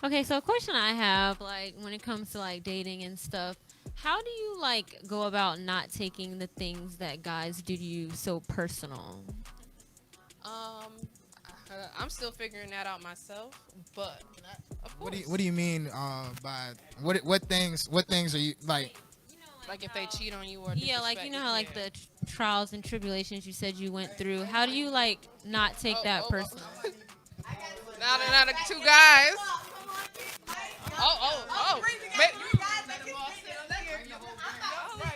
Okay, so a question I have, like, when it comes to like dating and stuff, how do you like go about not taking the things that guys do to you so personal? Um, I'm still figuring that out myself, but of What do course, you mean by what things are you like? Like, you know, like like if they how, cheat on you or yeah, like you disrespect know you, how like yeah. the trials and tribulations you said you went through. How do you like not take Oh, that oh, personal? oh. Now the two guys. Oh, oh, oh. Man, you let them all sit on here. Oh Right.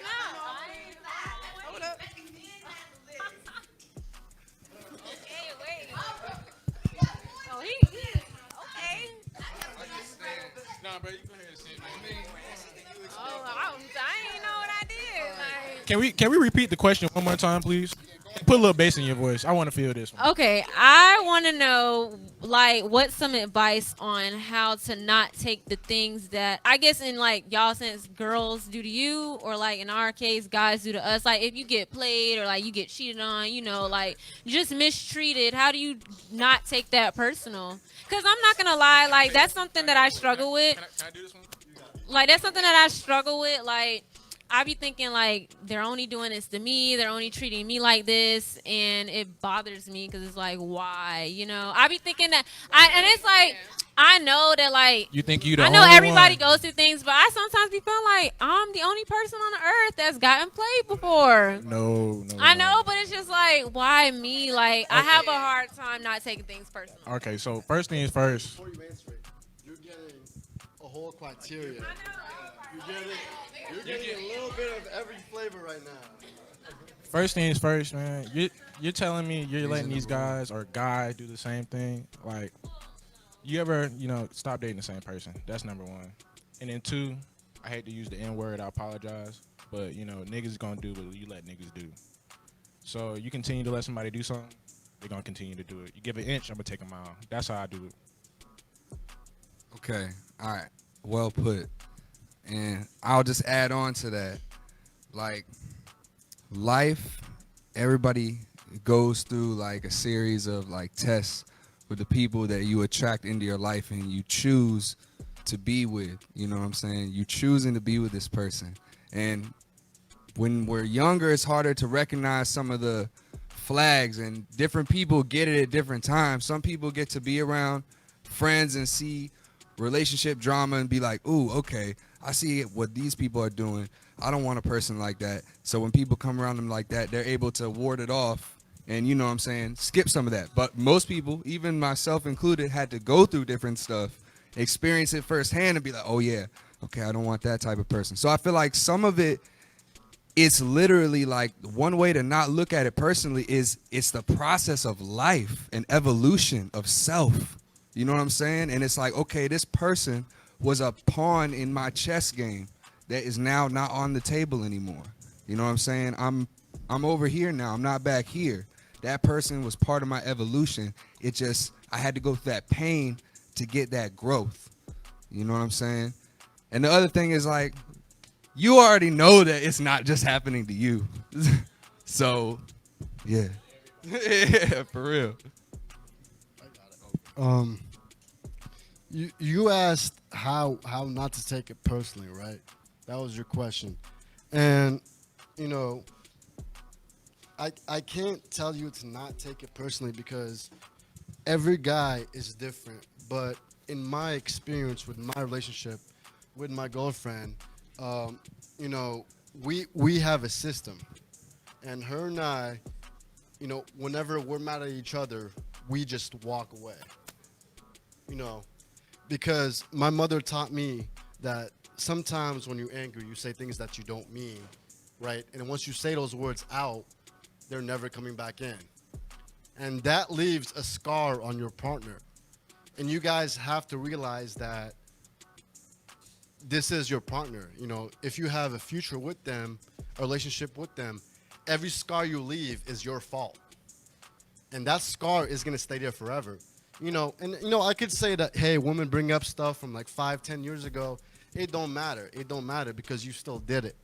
snap! Hold up. Okay, wait. Oh, he okay. Nah, bro, you go ahead and sit, man. Oh, I ain't know what I did. Like, Can we repeat the question one more time, please? Put a little bass in your voice. I want to feel this one. okay, I want to know, like, what's some advice on how to not take the things that I guess in like y'all sense girls do to you, or like in our case guys do to us. Like, if you get played or like you get cheated on, you know, like just mistreated. How do you not take that personal? Because I'm not gonna lie, like that's something that I struggle with. Can I do this one? Like that's something that I struggle with. Like I be thinking like they're only doing this to me. They're only treating me like this, and it bothers me because it's like why, you know? I be thinking that and it's like I know that like You think you the I know only everybody one? goes through things, but I sometimes be feeling like I'm the only person on the earth that's gotten played before. No, no, I no. know, but it's just like why me? Like I Okay. have a hard time not taking things personal. Okay, so first things first. Before you answer it, you're getting a whole criteria. You're getting a little bit of every flavor right now. First things first, man. You're telling me you're letting these guys or guy do the same thing? Like, you ever stop dating the same person? That's number one. And then two, I hate to use the N word. I apologize, but niggas gonna do what you let niggas do. So you continue to let somebody do something, they're gonna continue to do it. You give an inch, I'm gonna take a mile. That's how I do it. Okay. All right. Well put. And I'll just add on to that. Like life, everybody goes through like a series of like tests with the people that you attract into your life and you choose to be with. You know what I'm saying? You choosing to be with this person. And when we're younger, it's harder to recognize some of the flags, and different people get it at different times. Some people get to be around friends and see relationship drama and be like, ooh, okay, I see what these people are doing. I don't want a person like that. So when people come around them like that, they're able to ward it off and, you know what I'm saying, skip some of that. But most people, even myself included, had to go through different stuff, experience it firsthand and be like, oh yeah, okay, I don't want that type of person. So I feel like some of it, it's literally like one way to not look at it personally is it's the process of life and evolution of self. You know what I'm saying? And it's like, okay, this person was a pawn in my chess game that is now not on the table anymore. You know what I'm saying? I'm over here now. I'm not back here. That person was part of my evolution. It just I had to go through that pain to get that growth. You know what I'm saying? And the other thing is like you already know that it's not just happening to you. So, yeah. Yeah, for real. Um, you asked how not to take it personally, right? That was your question, and you know I can't tell you to not take it personally because every guy is different. But in my experience with my relationship with my girlfriend, um, you know, we have a system, and her and I, whenever we're mad at each other, we just walk away. You know, because my mother taught me that sometimes when you're angry, you say things that you don't mean, right? And once you say those words out, they're never coming back in. And that leaves a scar on your partner. And you guys have to realize that this is your partner. You know, if you have a future with them, a relationship with them, every scar you leave is your fault. And that scar is gonna stay there forever. I could say that, hey, women bring up stuff from like 5, 10 years ago. It don't matter. It don't matter because you still did it.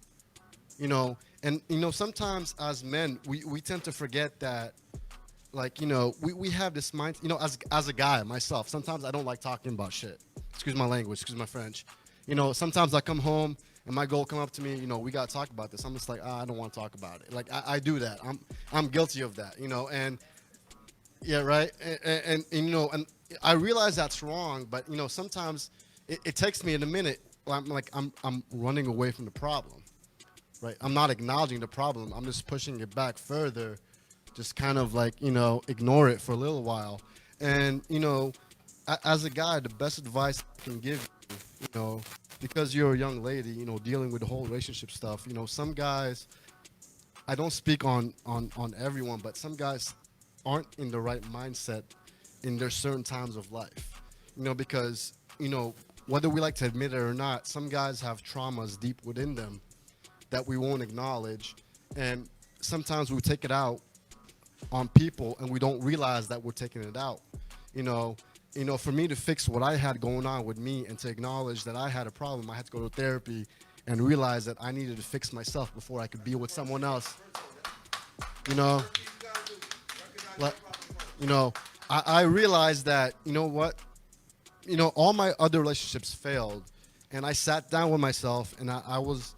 And sometimes as men, we tend to forget that, like, we have this mind. As a guy myself, sometimes I don't like talking about shit. excuse my language, excuse my French. You know, sometimes I come home and my girl come up to me, you know, we gotta talk about this. I'm just like, I don't want to talk about it. Like I do that. I'm guilty of that. You know, and yeah, right. And you know, and I realize that's wrong, but you know, sometimes it takes me in a minute. I'm running away from the problem, right? I'm not acknowledging the problem. I'm just pushing it back further, just kind of like, you know, ignore it for a little while. And you know, as a guy, the best advice I can give you, you know, because you're a young lady, you know, dealing with the whole relationship stuff. You know, some guys, I don't speak on everyone, but some guys aren't in the right mindset in their certain times of life. You know, because, you know, whether we like to admit it or not, some guys have traumas deep within them that we won't acknowledge. And sometimes we take it out on people and we don't realize that we're taking it out. You know, for me to fix what I had going on with me and to acknowledge that I had a problem, I had to go to therapy and realize that I needed to fix myself before I could be with someone else. You know, I realized that, you know what, you know, all my other relationships failed, and I sat down with myself and I was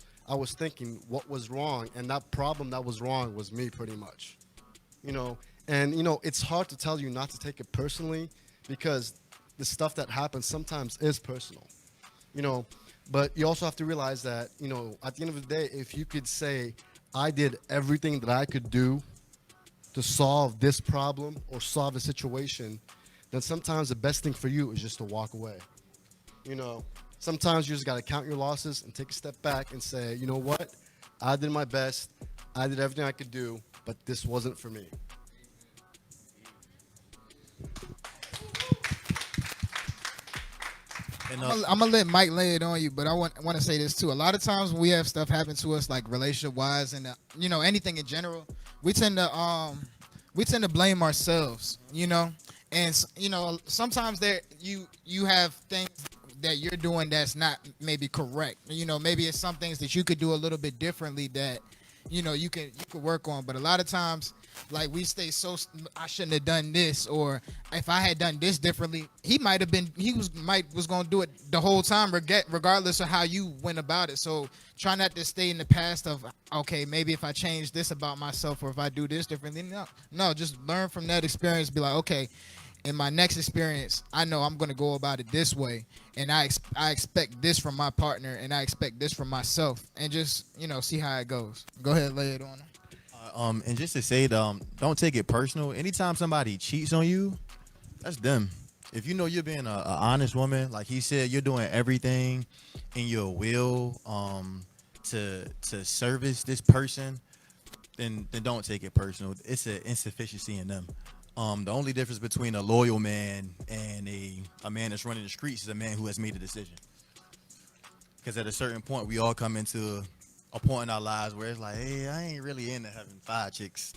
thinking what was wrong, and that problem that was wrong was me pretty much. You know, and you know, it's hard to tell you not to take it personally because the stuff that happens sometimes is personal. You know, but you also have to realize that, you know, at the end of the day, if you could say I did everything that I could do to solve this problem or solve a situation, then sometimes the best thing for you is just to walk away. You know, sometimes you just got to count your losses and take a step back and say, you know what, I did my best, I did everything I could do, but this wasn't for me. And I'm gonna let Mike lay it on you, but I want to say this too. A lot of times when we have stuff happen to us, like relationship wise, and you know, anything in general, we tend to blame ourselves. You know, and you know, sometimes you have things that you're doing that's not maybe correct. You know, maybe it's some things that you could do a little bit differently that, you know, you could work on. But a lot of times, like, we stay so, I shouldn't have done this, or if I had done this differently, he was going to do it the whole time, regardless of how you went about it. So try not to stay in the past of, okay, maybe if I change this about myself, or if I do this differently. No, just learn from that experience. Be like, okay, in my next experience, I know I'm going to go about it this way, and I expect this from my partner, and I expect this from myself, and just, you know, see how it goes. Go ahead, lay it on him. And just to say, don't take it personal. Anytime somebody cheats on you, that's them. If you know you're being a honest woman, like he said, you're doing everything in your will to service this person, then don't take it personal. It's an insufficiency in them. The only difference between a loyal man and a man that's running the streets is a man who has made a decision. Because at a certain point, we all come into a point in our lives where it's like, hey, I ain't really into having 5 chicks.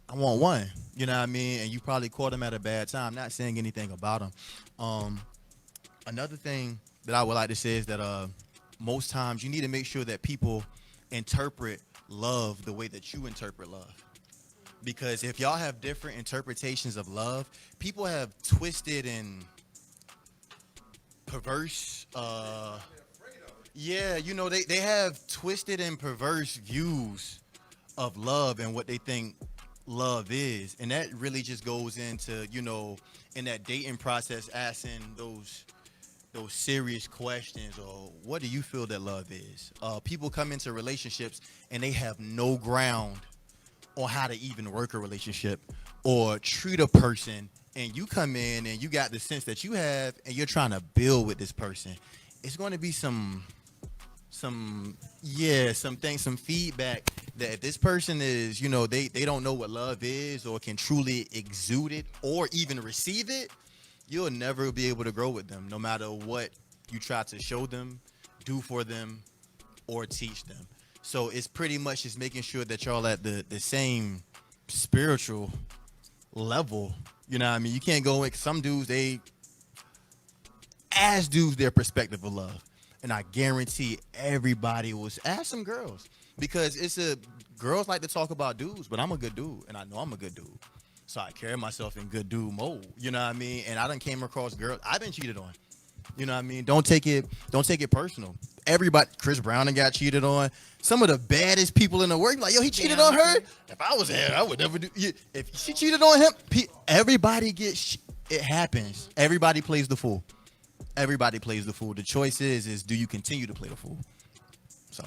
I want one. You know what I mean? And you probably caught them at a bad time. Not saying anything about them. Another thing that I would like to say is that most times you need to make sure that people interpret love the way that you interpret love. Because if y'all have different interpretations of love, people have twisted and perverse, yeah, you know, they have twisted and perverse views of love and what they think love is. And that really just goes into, you know, in that dating process, asking those serious questions, or what do you feel that love is? People come into relationships and they have no ground on how to even work a relationship or treat a person, and you come in and you got the sense that you have and you're trying to build with this person. It's going to be some feedback that if this person is, you know, they don't know what love is or can truly exude it or even receive it, you'll never be able to grow with them, no matter what you try to show them, do for them, or teach them. So it's pretty much just making sure that y'all at the same spiritual level. You know what I mean? You can't go with some dudes, they ask dudes their perspective of love. And I guarantee everybody will ask some girls, because girls like to talk about dudes, but I'm a good dude, and I know I'm a good dude. So I carry myself in good dude mode. You know what I mean? And I done came across girls I've been cheated on. You know what I mean? Don't take it personal. Everybody, Chris Brown done got cheated on. Some of the baddest people in the world, like, yo, he cheated on her. If I was there, I would never do. If she cheated on him, everybody gets. It happens. Everybody plays the fool. Everybody plays the fool. The choice is do you continue to play the fool? So.